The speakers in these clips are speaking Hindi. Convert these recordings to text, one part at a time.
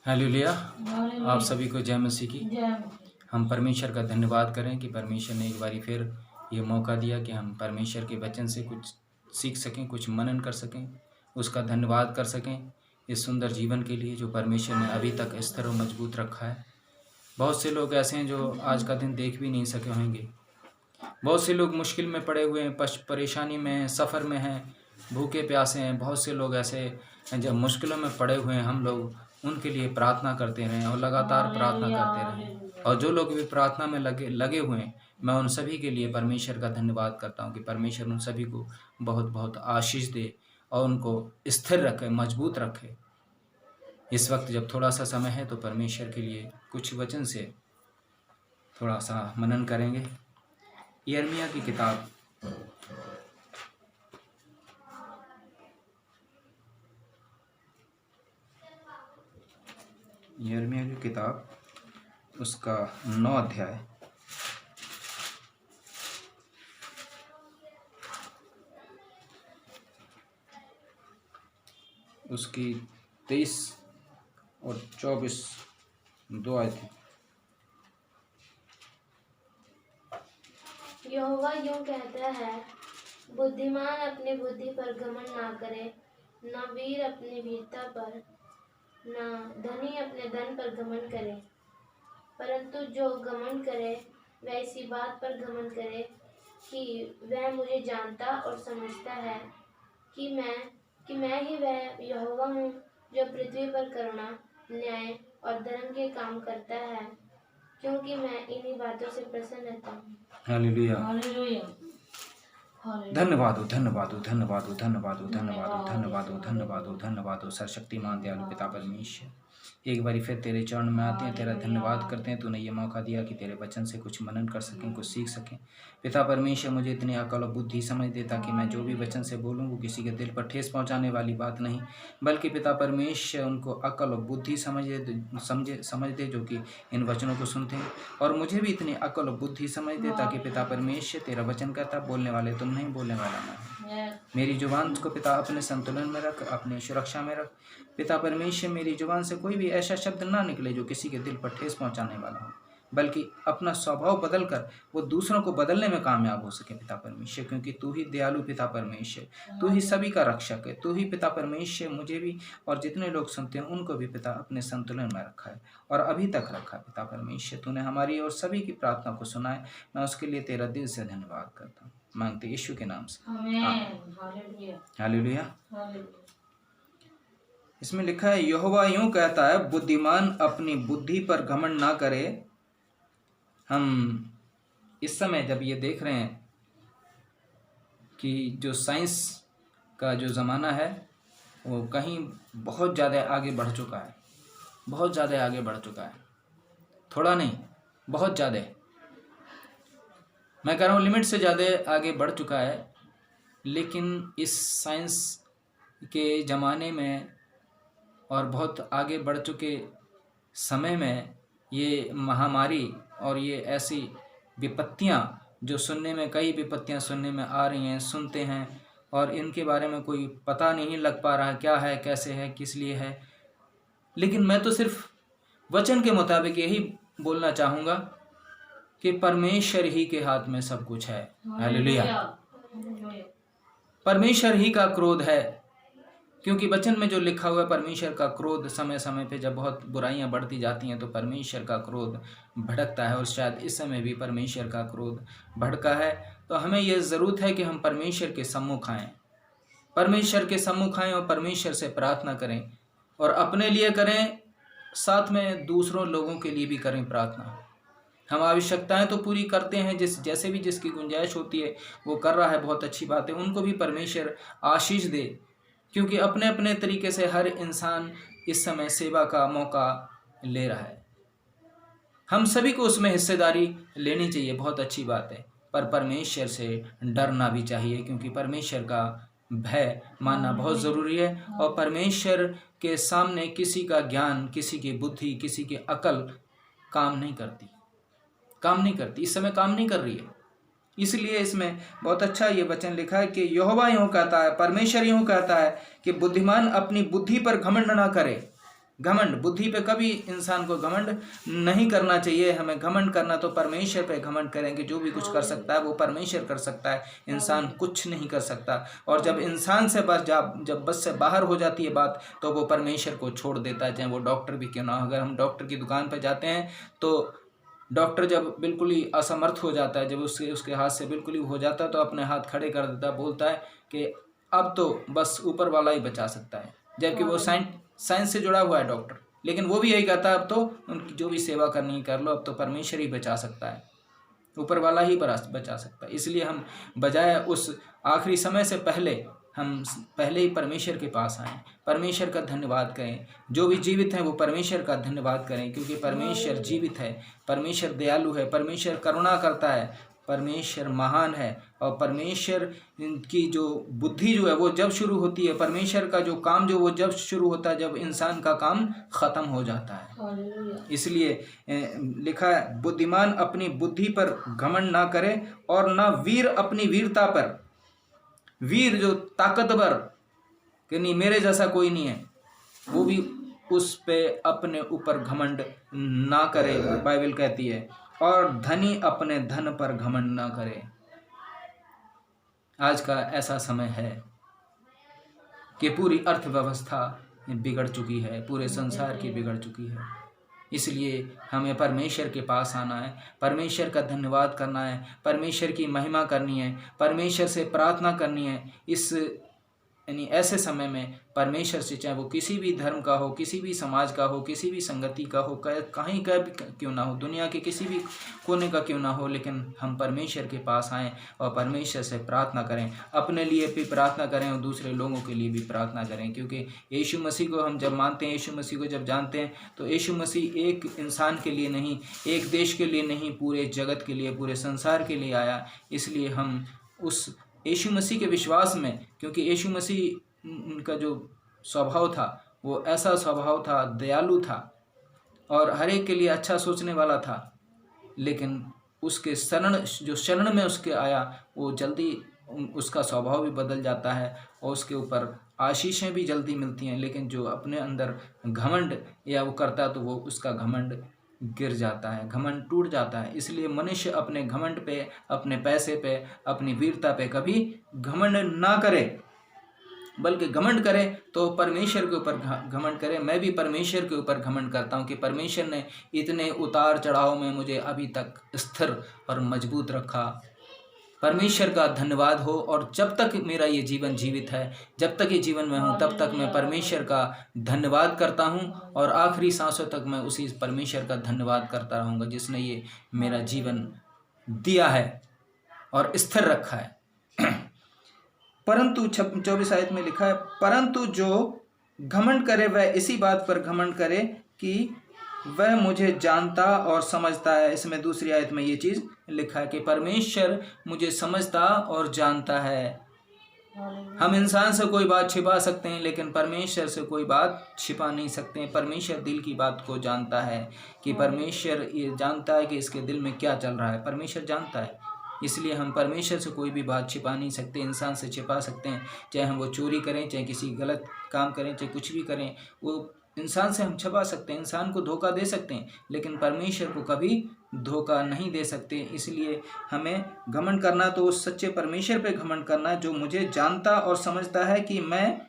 हालेलुया। आप सभी को जय मसीह की। हम परमेश्वर का धन्यवाद करें कि परमेश्वर ने एक बारी फिर ये मौका दिया कि हम परमेश्वर के वचन से कुछ सीख सकें, कुछ मनन कर सकें, उसका धन्यवाद कर सकें इस सुंदर जीवन के लिए जो परमेश्वर ने अभी तक स्थिर और मजबूत रखा है। बहुत से लोग ऐसे हैं जो आज का दिन देख भी नहीं सके होंगे। बहुत से लोग मुश्किल में पड़े हुए हैं, परेशानी में हैं, सफ़र में हैं, भूखे प्यासे हैं। बहुत से लोग ऐसे हैं जब मुश्किलों में पड़े हुए हैं, हम लोग उनके लिए प्रार्थना करते रहें और लगातार प्रार्थना करते रहें। और जो लोग भी प्रार्थना में लगे हुए हैं, मैं उन सभी के लिए परमेश्वर का धन्यवाद करता हूँ कि परमेश्वर उन सभी को बहुत बहुत आशीष दे और उनको स्थिर रखे, मजबूत रखे। इस वक्त जब थोड़ा सा समय है तो परमेश्वर के लिए कुछ वचन से थोड़ा सा मनन करेंगे। यिर्मयाह की किताब यिर्मयाह की किताब उसका 9 अध्याय उसकी 23 और 24 दो आयतें। यहोवा यूं कहता है, बुद्धिमान अपनी बुद्धि पर घमंड ना करे, न वीर अपनी वीरता पर, न धनी अपने धन पर घमंड करे। परंतु जो घमंड करे वह इसी बात पर घमंड करे कि वह मुझे जानता और समझता है कि मैं ही वह यहोवा हूँ जो पृथ्वी पर करुणा, न्याय और धर्म के काम करता है, क्योंकि मैं इन्हीं बातों से प्रसन्न रहता हूँ। हालेलुया। धन्यवाद हो, धन्यवाद हो, धन्यवाद हो, धन्यवाद हो, धन्यवाद हो, धन्यवाद हो, धन्यवाद हो, धन्यवाद हो सर्वशक्तिमान दयालु पिता परमेश्वर। एक बारी फिर तेरे चरण में आते हैं, तेरा धन्यवाद करते हैं। तूने ये मौका दिया कि तेरे वचन से कुछ मनन कर सकें, कुछ सीख सकें। पिता परमेश्वर, मुझे इतनी अकल और बुद्धि समझ दे ताकि मैं जो भी वचन से बोलूँ वो किसी के दिल पर ठेस पहुँचाने वाली बात नहीं, बल्कि पिता परमेश्वर उनको अकल और बुद्धि समझ दे जो कि इन वचनों को सुनते हैं। और मुझे भी इतनी अकल और बुद्धि समझ दे ताकि पिता परमेश्वर तेरा वचन कहता बोलने वाले तुम नहीं, बोलने वाला मैं। मेरी जुबान को पिता अपने संतुलन में रख, अपने सुरक्षा में रख। पिता परमेश्वर, मेरी जुबान से कोई भी ऐसा शब्द ना निकले जो किसी के दिल पर ठेस पहुंचाने वाला हो, बल्कि अपना स्वभाव बदल कर वो दूसरों को बदलने में कामयाब हो सके पिता परमेश्वर, क्योंकि तू ही दयालु पिता परमेश्वर, तू ही सभी का रक्षक है। तू ही पिता परमेश्वर मुझे भी और जितने लोग सुनते हैं उनको भी पिता अपने संतुलन में रखा है और अभी तक रखा है। पिता परमेश्वर, तूने हमारी और सभी की प्रार्थना को सुना है। मैं उसके लिए तेरा दिल से धन्यवाद करता हूँ, मांगते यीशु के नाम से, हालेलुया। इसमें लिखा है, यहोवा यूं कहता है, बुद्धिमान अपनी बुद्धि पर घमंड ना करे। हम इस समय जब ये देख रहे हैं कि जो साइंस का जो ज़माना है वो कहीं बहुत ज़्यादा आगे बढ़ चुका है, बहुत ज़्यादा आगे बढ़ चुका है। थोड़ा नहीं, बहुत ज़्यादा, मैं कह रहा हूँ लिमिट से ज़्यादा आगे बढ़ चुका है। लेकिन इस साइंस के ज़माने में और बहुत आगे बढ़ चुके समय में ये महामारी और ये ऐसी विपत्तियाँ जो सुनने में, कई विपत्तियाँ सुनने में आ रही हैं, सुनते हैं और इनके बारे में कोई पता नहीं लग पा रहा क्या है, कैसे है, किस लिए है। लेकिन मैं तो सिर्फ वचन के मुताबिक यही बोलना चाहूँगा कि परमेश्वर ही के हाथ में सब कुछ है। हालेलुया। परमेश्वर ही का क्रोध है, क्योंकि वचन में जो लिखा हुआ है, परमेश्वर का क्रोध समय समय पे जब बहुत बुराइयां बढ़ती जाती हैं तो परमेश्वर का क्रोध भड़कता है। और शायद इस समय भी परमेश्वर का क्रोध भड़का है। तो हमें यह ज़रूरत है कि हम परमेश्वर के सम्मुख आएँ, परमेश्वर के सम्मुख आएँ और परमेश्वर से प्रार्थना करें, और अपने लिए करें, साथ में दूसरों लोगों के लिए भी करें प्रार्थना। हम आवश्यकताएं तो पूरी करते हैं, जैसे भी जिसकी गुंजाइश होती है वो कर रहा है, बहुत अच्छी बात है। उनको भी परमेश्वर आशीष दे, क्योंकि अपने अपने तरीके से हर इंसान इस समय सेवा का मौका ले रहा है। हम सभी को उसमें हिस्सेदारी लेनी चाहिए, बहुत अच्छी बात है। पर परमेश्वर से डरना भी चाहिए, क्योंकि परमेश्वर का भय मानना बहुत ज़रूरी है। और परमेश्वर के सामने किसी का ज्ञान, किसी की बुद्धि, किसी की अकल काम नहीं करती, इस समय काम नहीं कर रही है। इसलिए इसमें बहुत अच्छा ये वचन लिखा है कि यहोवा यूं कहता है, परमेश्वर यूं कहता है कि बुद्धिमान अपनी बुद्धि पर घमंड ना करे, घमंड, बुद्धि पे कभी इंसान को घमंड नहीं करना चाहिए। हमें घमंड करना तो परमेश्वर पे घमंड करेंगे। जो भी कुछ कर सकता है वो परमेश्वर कर सकता है, इंसान कुछ नहीं कर सकता। और जब इंसान से जब बस से बाहर हो जाती है बात, तो वो परमेश्वर को छोड़ देता है, चाहे वो डॉक्टर भी क्यों ना हो। अगर हम डॉक्टर की दुकान पर जाते हैं तो डॉक्टर जब बिल्कुल ही असमर्थ हो जाता है, जब उसके हाथ से बिल्कुल ही हो जाता है, तो अपने हाथ खड़े कर देता है, बोलता है कि अब तो बस ऊपर वाला ही बचा सकता है। जबकि वो साइंस से जुड़ा हुआ है डॉक्टर, लेकिन वो भी यही कहता है अब तो उनकी जो भी सेवा करनी है कर लो, अब तो परमेश्वर ही बचा सकता है, ऊपर वाला ही बचा सकता है। इसलिए हम बजाय उस आखिरी समय से हम पहले ही परमेश्वर के पास आएँ, परमेश्वर का धन्यवाद करें। जो भी जीवित हैं वो परमेश्वर का धन्यवाद करें, क्योंकि परमेश्वर जीवित है, परमेश्वर दयालु है, परमेश्वर करुणा करता है, परमेश्वर महान है। और परमेश्वर की जो बुद्धि जो है वो जब शुरू होती है, परमेश्वर का जो काम जो वो जब शुरू होता है जब इंसान का काम ख़त्म हो जाता है। इसलिए लिखा है, बुद्धिमान अपनी बुद्धि पर घमंड ना करे और ना वीर अपनी वीरता पर। वीर जो ताकतवर कि नहीं मेरे जैसा कोई नहीं है, वो भी उस पे अपने ऊपर घमंड ना करे, बाइबल कहती है। और धनी अपने धन पर घमंड ना करे। आज का ऐसा समय है कि पूरी अर्थव्यवस्था बिगड़ चुकी है, पूरे संसार की बिगड़ चुकी है। इसलिए हमें परमेश्वर के पास आना है, परमेश्वर का धन्यवाद करना है, परमेश्वर की महिमा करनी है, परमेश्वर से प्रार्थना करनी है। इस यानी ऐसे समय में परमेश्वर से, चाहे वो किसी भी धर्म का हो, किसी भी समाज का हो, किसी भी संगति का हो, कहीं का भी क्यों ना हो, दुनिया के किसी भी कोने का क्यों ना हो, लेकिन हम परमेश्वर के पास आएँ और परमेश्वर से प्रार्थना करें। अपने लिए भी प्रार्थना करें और दूसरे लोगों के लिए भी प्रार्थना करें, क्योंकि यीशु मसीह को हम जब मानते हैं, यीशु मसीह को जब जानते हैं, तो यीशु मसीह एक इंसान के लिए नहीं, एक देश के लिए नहीं, पूरे जगत के लिए, पूरे संसार के लिए आया। इसलिए हम उस यीशु मसीह के विश्वास में, क्योंकि यीशु मसीह उनका जो स्वभाव था वो ऐसा स्वभाव था, दयालु था और हर एक के लिए अच्छा सोचने वाला था, लेकिन उसके शरण में उसके आया, वो जल्दी उसका स्वभाव भी बदल जाता है और उसके ऊपर आशीषें भी जल्दी मिलती हैं। लेकिन जो अपने अंदर घमंड या वो करता है तो वो उसका घमंड गिर जाता है, घमंड टूट जाता है। इसलिए मनुष्य अपने घमंड पे, अपने पैसे पे, अपनी वीरता पे कभी घमंड ना करे, बल्कि घमंड करे तो परमेश्वर के ऊपर घमंड करे। मैं भी परमेश्वर के ऊपर घमंड करता हूँ कि परमेश्वर ने इतने उतार चढ़ाव में मुझे अभी तक स्थिर और मजबूत रखा। परमेश्वर का धन्यवाद हो। और जब तक मेरा ये जीवन जीवित है, जब तक ये जीवन में हूँ, तब तक मैं परमेश्वर का धन्यवाद करता हूँ और आखिरी सांसों तक मैं उसी परमेश्वर का धन्यवाद करता रहूँगा जिसने ये मेरा जीवन दिया है और स्थिर रखा है। परंतु 24 आयत में लिखा है, परंतु जो घमंड करे वह इसी बात पर घमंड करे कि वह मुझे जानता और समझता है। इसमें दूसरी आयत में ये चीज़ लिखा है कि परमेश्वर मुझे समझता और जानता है। हम इंसान से कोई बात छिपा सकते हैं, लेकिन परमेश्वर से कोई बात छिपा नहीं सकते। परमेश्वर दिल की बात को जानता है, कि परमेश्वर ये जानता है कि इसके दिल में क्या चल रहा है, परमेश्वर जानता है। इसलिए हम परमेश्वर से कोई भी बात छिपा नहीं सकते। इंसान से छिपा सकते हैं, चाहे हम वो चोरी करें, चाहे किसी गलत काम करें, चाहे कुछ भी करें, वो इंसान से हम छिपा सकते हैं, इंसान को धोखा दे सकते हैं, लेकिन परमेश्वर को कभी धोखा नहीं दे सकते। इसलिए हमें घमंड करना तो उस सच्चे परमेश्वर पे घमंड करना जो मुझे जानता और समझता है कि मैं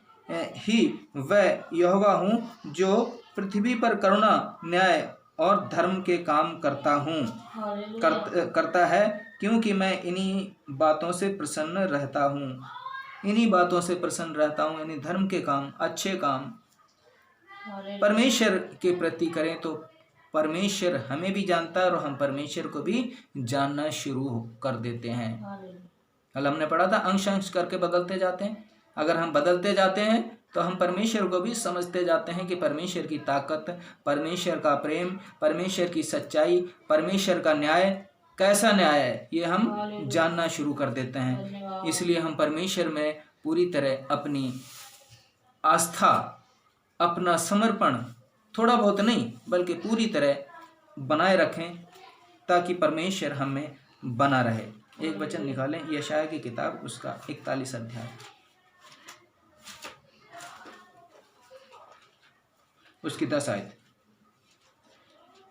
ही वह यहोवा हूँ जो पृथ्वी पर करुणा, न्याय और धर्म के काम करता है, क्योंकि मैं इन्हीं बातों से प्रसन्न रहता हूँ। इन्हीं बातों से प्रसन्न रहता हूँ, यानी धर्म के काम, अच्छे काम परमेश्वर के प्रति करें तो परमेश्वर हमें भी जानता है और हम परमेश्वर को भी जानना शुरू कर देते हैं। कल हमने पढ़ा था, अंश अंश करके बदलते जाते हैं। अगर हम बदलते जाते हैं तो हम परमेश्वर को भी समझते जाते हैं कि परमेश्वर की ताकत, परमेश्वर का प्रेम, परमेश्वर की सच्चाई, परमेश्वर का न्याय कैसा न्याय है, ये हम जानना शुरू कर देते हैं। इसलिए हम परमेश्वर में पूरी तरह अपनी आस्था, अपना समर्पण, थोड़ा बहुत नहीं बल्कि पूरी तरह बनाए रखें, ताकि परमेश्वर हमें बना रहे। एक वचन निकालें, यशायाह की किताब उसका 41 अध्याय। उसकी 10 आयत,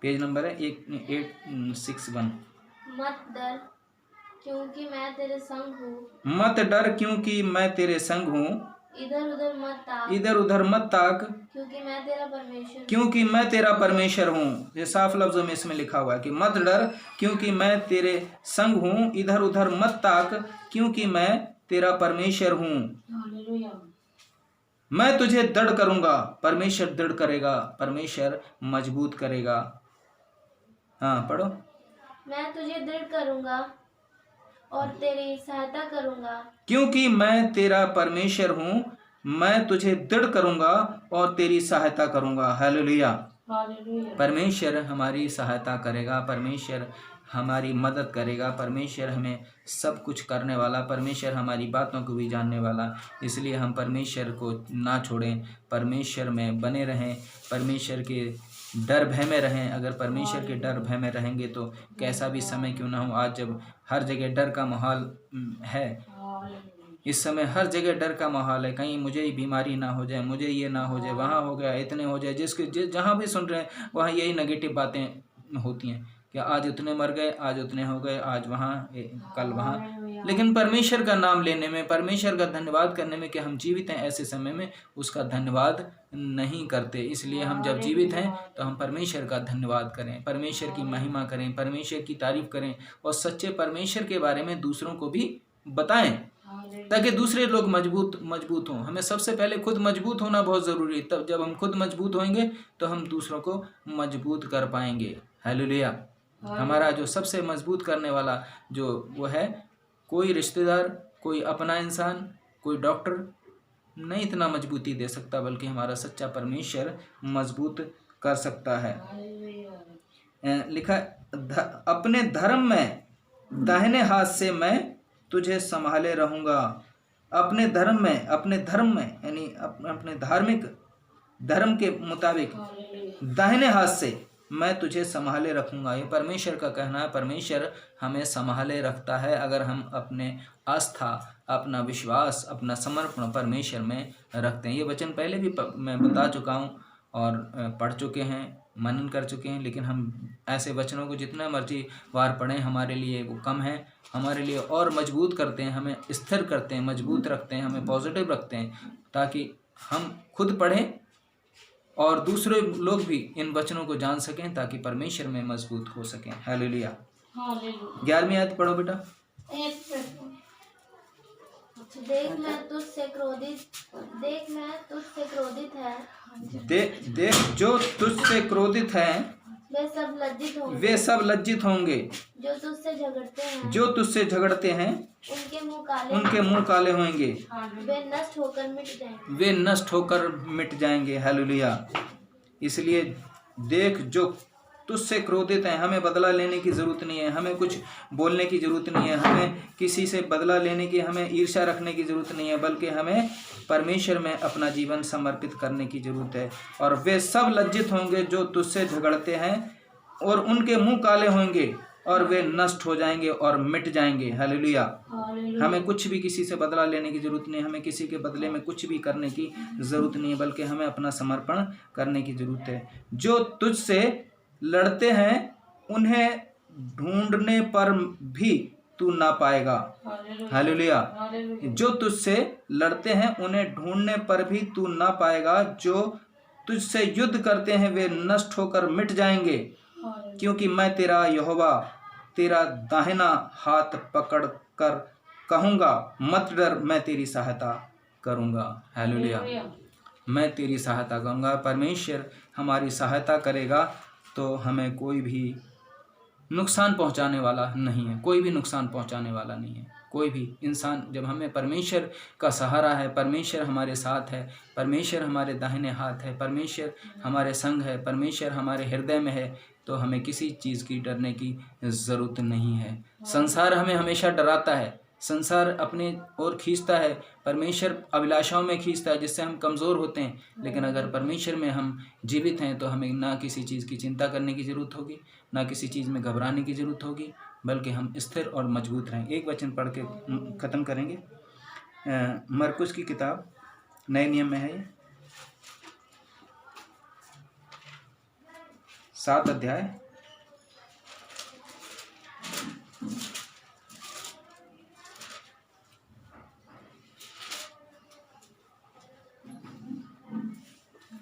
पेज नंबर है 861। मत डर क्योंकि मैं तेरे संग हूँ, मत डर क्योंकि मैं तेरे संग हूँ, इधर उधर मत ताक इधर उधर मत ताक क्योंकि मैं तेरा परमेश्वर हूँ। क्योंकि मैं तेरा परमेश्वर हूँ। ये साफ लफ्जों में इसमें लिखा हुआ है कि मत डर क्योंकि मैं तेरे संग हूँ, इधर उधर मत ताक क्योंकि मैं तेरा परमेश्वर हूँ। मैं तुझे दृढ़ करूंगा, परमेश्वर दृढ़ करेगा, परमेश्वर मजबूत करेगा। हाँ पढ़ो। मैं तुझे दृढ़ करूंगा और तेरी सहायता करूंगा, क्योंकि मैं तेरा परमेश्वर हूँ, मैं तुझे दृढ़ करूंगा और तेरी सहायता करूंगा। हालेलुया। परमेश्वर हमारी सहायता करेगा, परमेश्वर हमारी मदद करेगा, परमेश्वर हमें सब कुछ करने वाला, परमेश्वर हमारी बातों को भी जानने वाला। इसलिए हम परमेश्वर को ना छोड़ें, परमेश्वर में बने रहें, परमेश्वर के डर भय में रहें। अगर परमेश्वर के डर भय में रहेंगे तो कैसा भी समय क्यों ना हो, आज जब हर जगह डर का माहौल है, इस समय हर जगह डर का माहौल है, कहीं मुझे ही बीमारी ना हो जाए, मुझे ये ना हो जाए, वहाँ हो गया, इतने हो जाए, जहाँ भी सुन रहे हैं वहाँ यही नेगेटिव बातें होती हैं कि आज उतने मर गए, आज उतने हो गए, आज वहाँ कल वहाँ। लेकिन परमेश्वर का नाम लेने में, परमेश्वर का धन्यवाद करने में कि हम जीवित हैं, ऐसे समय में उसका धन्यवाद नहीं करते। इसलिए हम जब जीवित हैं तो हम परमेश्वर का धन्यवाद करें, परमेश्वर की महिमा करें, परमेश्वर की तारीफ करें और सच्चे परमेश्वर के बारे में दूसरों को भी बताएं ताकि दूसरे लोग मजबूत हों। हमें सबसे पहले खुद मजबूत होना बहुत ज़रूरी है, तब जब हम खुद मजबूत होंगे तो हम दूसरों को मजबूत कर पाएंगे। हालेलुया। हमारा जो सबसे मजबूत करने वाला जो वो है, कोई रिश्तेदार, कोई अपना इंसान, कोई डॉक्टर नहीं इतना मजबूती दे सकता, बल्कि हमारा सच्चा परमेश्वर मजबूत कर सकता है। लिखा अपने धर्म में दाहिने हाथ से मैं तुझे संभाले रहूंगा। अपने धर्म में यानी अपने धार्मिक धर्म के मुताबिक दाहिने हाथ से मैं तुझे संभाले रखूंगा। ये परमेश्वर का कहना है। परमेश्वर हमें संभाले रखता है अगर हम अपने आस्था, अपना विश्वास, अपना समर्पण परमेश्वर में रखते हैं। ये वचन पहले भी मैं बता चुका हूँ और पढ़ चुके हैं, मनन कर चुके हैं, लेकिन हम ऐसे वचनों को जितना मर्जी बार पढ़ें हमारे लिए वो कम है। हमारे लिए और मजबूत करते हैं, हमें स्थिर करते हैं, मजबूत रखते हैं, हमें पॉजिटिव रखते हैं, ताकि हम खुद पढ़ें और दूसरे लोग भी इन वचनों को जान सकें, ताकि परमेश्वर में मजबूत हो सकें। हालेलुया। 11वीं आयत पढ़ो बेटा। देख मैं तुझसे क्रोधित है, देख जो तुझसे क्रोधित हैं वे सब लज्जित होंगे, जो तुझसे झगड़ते हैं उनके मुंह काले होंगे, वे नष्ट होकर मिट जाएंगे। हालेलुया। इसलिए देख जो तुझसे क्रोधित हैं, हमें बदला लेने की ज़रूरत नहीं है, हमें कुछ बोलने की ज़रूरत नहीं है, हमें किसी से बदला लेने की, हमें ईर्ष्या रखने की ज़रूरत नहीं है, बल्कि हमें परमेश्वर में अपना जीवन समर्पित करने की ज़रूरत है। और वे सब लज्जित होंगे जो तुझसे झगड़ते हैं, और उनके मुंह काले होंगे और वे नष्ट हो जाएंगे और मिट जाएंगे। हालेलुया। हमें कुछ भी किसी से बदला लेने की ज़रूरत नहीं, हमें किसी के बदले में कुछ भी करने की ज़रूरत नहीं है, बल्कि हमें अपना समर्पण करने की ज़रूरत है। जो तुझसे लड़ते हैं उन्हें ढूंढने पर भी तू ना पाएगा। हालेलुया। जो तुझसे लड़ते हैं उन्हें ढूंढने पर भी तू ना पाएगा। जो तुझसे युद्ध करते हैं वे नष्ट होकर मिट जाएंगे, क्योंकि मैं तेरा यहोवा तेरा दाहिना हाथ पकड़ कर कहूँगा, मत डर, मैं तेरी सहायता करूँगा। हालेलुया। मैं तेरी सहायता करूँगा। परमेश्वर हमारी सहायता करेगा तो हमें कोई भी नुकसान पहुंचाने वाला नहीं है, कोई भी नुकसान पहुंचाने वाला नहीं है। कोई भी इंसान, जब हमें परमेश्वर का सहारा है, परमेश्वर हमारे साथ है, परमेश्वर हमारे दाहिने हाथ है, परमेश्वर हमारे संग है, परमेश्वर हमारे हृदय में है, तो हमें किसी चीज़ की डरने की ज़रूरत नहीं है। संसार हमें हमेशा डराता है, संसार अपने ओर खींचता है, परमेश्वर अभिलाषाओं में खींचता है, जिससे हम कमज़ोर होते हैं। लेकिन अगर परमेश्वर में हम जीवित हैं तो हमें ना किसी चीज़ की चिंता करने की ज़रूरत होगी, ना किसी चीज़ में घबराने की ज़रूरत होगी, बल्कि हम स्थिर और मजबूत रहेंगे। एक वचन पढ़ के ख़त्म करेंगे। मरकुस की किताब, नए नियम में है ये, 7 अध्याय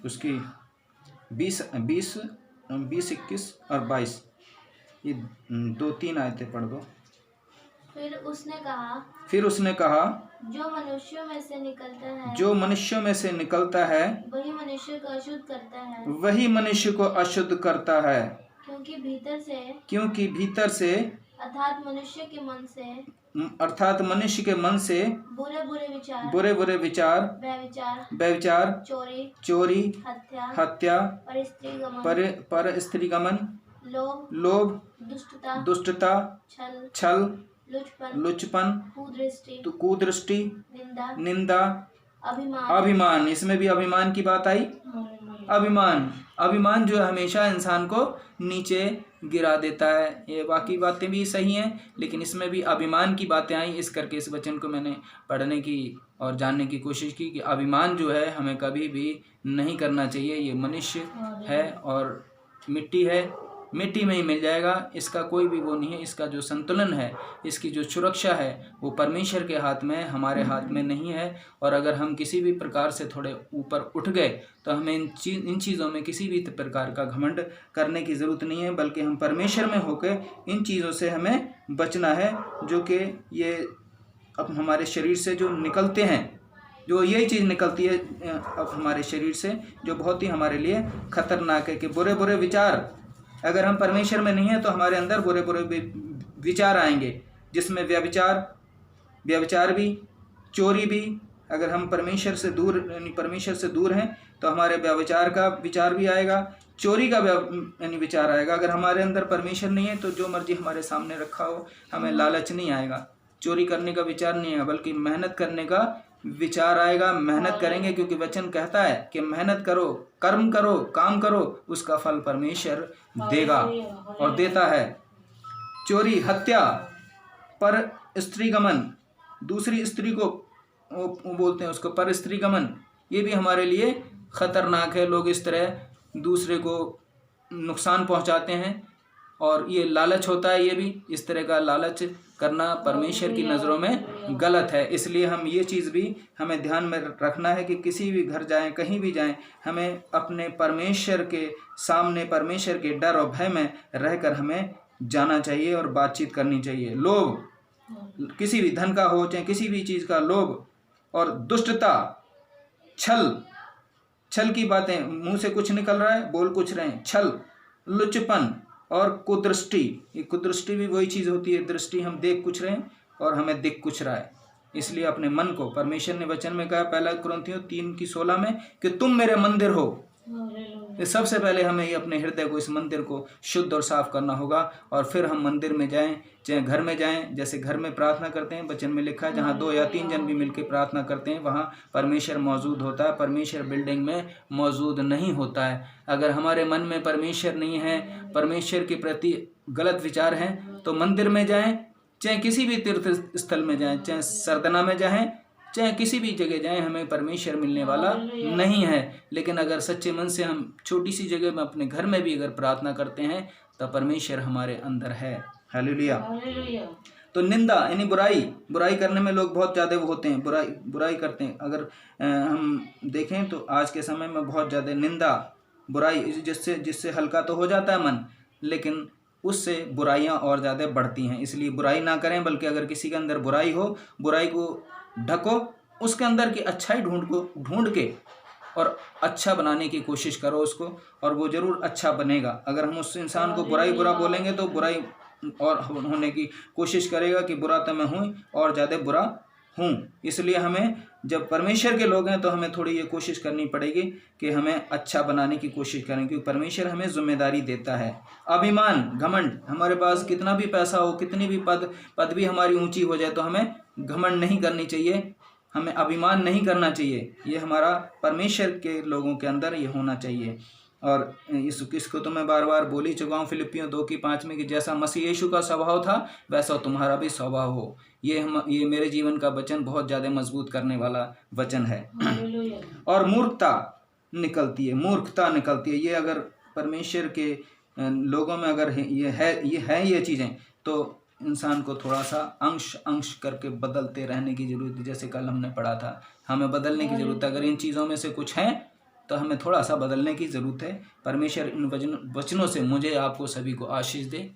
उसकी 20, 20, 20, 21 और 22 ये 2-3 आयतें पढ़ दो। फिर उसने कहा जो मनुष्यों में से निकलता है वही मनुष्य को अशुद्ध करता है क्योंकि भीतर से अर्थात मनुष्य के मन से बुरे बुरे विचार व्यभिचार चोरी हत्या पर स्त्रीगमन लोभ दुष्टता छल लुचपन कुदृष्टि निंदा अभिमान। इसमें भी अभिमान की बात आई। अभिमान जो हमेशा इंसान को नीचे गिरा देता है। ये बाकी बातें भी सही हैं, लेकिन इसमें भी अभिमान की बातें आई। इस करके इस वचन को मैंने पढ़ने की और जानने की कोशिश की कि अभिमान जो है हमें कभी भी नहीं करना चाहिए। ये मनुष्य है और मिट्टी है, मिट्टी में ही मिल जाएगा। इसका कोई भी वो नहीं है। इसका जो संतुलन है, इसकी जो सुरक्षा है, वो परमेश्वर के हाथ में है, हमारे हाथ में नहीं है। और अगर हम किसी भी प्रकार से थोड़े ऊपर उठ गए तो हमें इन चीज़ों में किसी भी प्रकार का घमंड करने की ज़रूरत नहीं है, बल्कि हम परमेश्वर में होकर इन चीज़ों से हमें बचना है, जो कि ये अब हमारे शरीर से जो निकलते हैं, जो यही चीज़ निकलती है अब हमारे शरीर से, जो बहुत ही हमारे लिए खतरनाक है। कि बुरे बुरे विचार, अगर हम परमेश्वर में नहीं हैं तो हमारे अंदर बुरे बुरे विचार आएंगे, जिसमें व्यभिचार भी, चोरी भी। अगर हम परमेश्वर से दूर हैं तो हमारे व्यभिचार का विचार भी आएगा, चोरी का विचार आएगा। अगर हमारे अंदर परमेश्वर नहीं है तो जो मर्जी हमारे सामने रखा हो, हमें लालच नहीं आएगा, चोरी करने का विचार नहीं आएगा, बल्कि मेहनत करने का विचार आएगा। मेहनत करेंगे क्योंकि वचन कहता है कि मेहनत करो, कर्म करो, काम करो, उसका फल परमेश्वर देगा और देता है। चोरी, हत्या, पर स्त्रीगमन, दूसरी स्त्री को वो बोलते हैं उसको पर स्त्रीगमन, ये भी हमारे लिए खतरनाक है। लोग इस तरह दूसरे को नुकसान पहुंचाते हैं और ये लालच होता है। ये भी इस तरह का लालच करना परमेश्वर की नज़रों में गलत है। इसलिए हम ये चीज़ भी हमें ध्यान में रखना है कि किसी भी घर जाएं, कहीं भी जाएं, हमें अपने परमेश्वर के सामने, परमेश्वर के डर और भय में रहकर हमें जाना चाहिए और बातचीत करनी चाहिए। लोभ, किसी भी धन का हो चाहे किसी भी चीज़ का लोभ, और दुष्टता, छल की बातें, मुंह से कुछ निकल रहा है, बोल कुछ रहे हैं, छल, लुचपन और कुदृष्टि। ये कुदृष्टि भी वही चीज़ होती है, दृष्टि, हम देख कुछ रहे हैं और हमें दिख कुछ रहा है। इसलिए अपने मन को, परमेश्वर ने वचन में कहा 1 कुरिन्थियों 3:16 में कि तुम मेरे मंदिर हो। सबसे पहले हमें ये अपने हृदय को, इस मंदिर को शुद्ध और साफ करना होगा, और फिर हम मंदिर में जाएं, चाहे घर में जाएं। जैसे घर में प्रार्थना करते हैं, वचन में लिखा है जहाँ 2 या 3 जन भी मिलकर प्रार्थना करते हैं वहाँ परमेश्वर मौजूद होता है। परमेश्वर बिल्डिंग में मौजूद नहीं होता है। अगर हमारे मन में परमेश्वर नहीं है, परमेश्वर के प्रति गलत विचार हैं, तो मंदिर में जाएं, चाहे किसी भी तीर्थ स्थल में जाएं, चाहे सरदना में जाएं, चाहे किसी भी जगह जाएं, हमें परमेश्वर मिलने वाला नहीं है। लेकिन अगर सच्चे मन से हम छोटी सी जगह में, अपने घर में भी अगर प्रार्थना करते हैं, तो परमेश्वर हमारे अंदर है। हालेलुया। तो निंदा यानी बुराई करने में लोग बहुत ज़्यादा वो होते हैं, बुराई करते हैं। अगर हम देखें तो आज के समय में बहुत ज़्यादा निंदा, बुराई, जिससे हल्का तो हो जाता है मन, लेकिन उससे बुराइयां और ज़्यादा बढ़ती हैं। इसलिए बुराई ना करें, बल्कि अगर किसी के अंदर बुराई हो, बुराई को ढको, उसके अंदर की अच्छाई ढूंढ के और अच्छा बनाने की कोशिश करो उसको, और वो ज़रूर अच्छा बनेगा। अगर हम उस इंसान को बुरा बोलेंगे तो बुराई और होने की कोशिश करेगा कि बुरा तो मैं हूँ और ज़्यादा बुरा हूँ। इसलिए हमें, जब परमेश्वर के लोग हैं, तो हमें थोड़ी ये कोशिश करनी पड़ेगी कि हमें अच्छा बनाने की कोशिश करें, क्योंकि परमेश्वर हमें जिम्मेदारी देता है। अभिमान, घमंड, हमारे पास कितना भी पैसा हो, कितनी भी पदवी हमारी ऊंची हो जाए, तो हमें घमंड नहीं करनी चाहिए, हमें अभिमान नहीं करना चाहिए। ये हमारा परमेश्वर के लोगों के अंदर ये होना चाहिए। और इसको तो मैं बार बार बोल ही चुका हूँ, फिलिपियों 2:5 में कि जैसा मसीह यीशु का स्वभाव था वैसा तुम्हारा भी स्वभाव हो। ये मेरे जीवन का वचन बहुत ज़्यादा मजबूत करने वाला वचन है। और मूर्खता निकलती है। ये अगर परमेश्वर के लोगों में अगर ये चीज़ें, तो इंसान को थोड़ा सा अंश अंश करके बदलते रहने की ज़रूरत है। जैसे कल हमने पढ़ा था, हमें बदलने की ज़रूरत है। अगर इन चीज़ों में से कुछ है तो हमें थोड़ा सा बदलने की ज़रूरत है। परमेश्वर इन वचनों से मुझे आपको सभी को आशीष दे।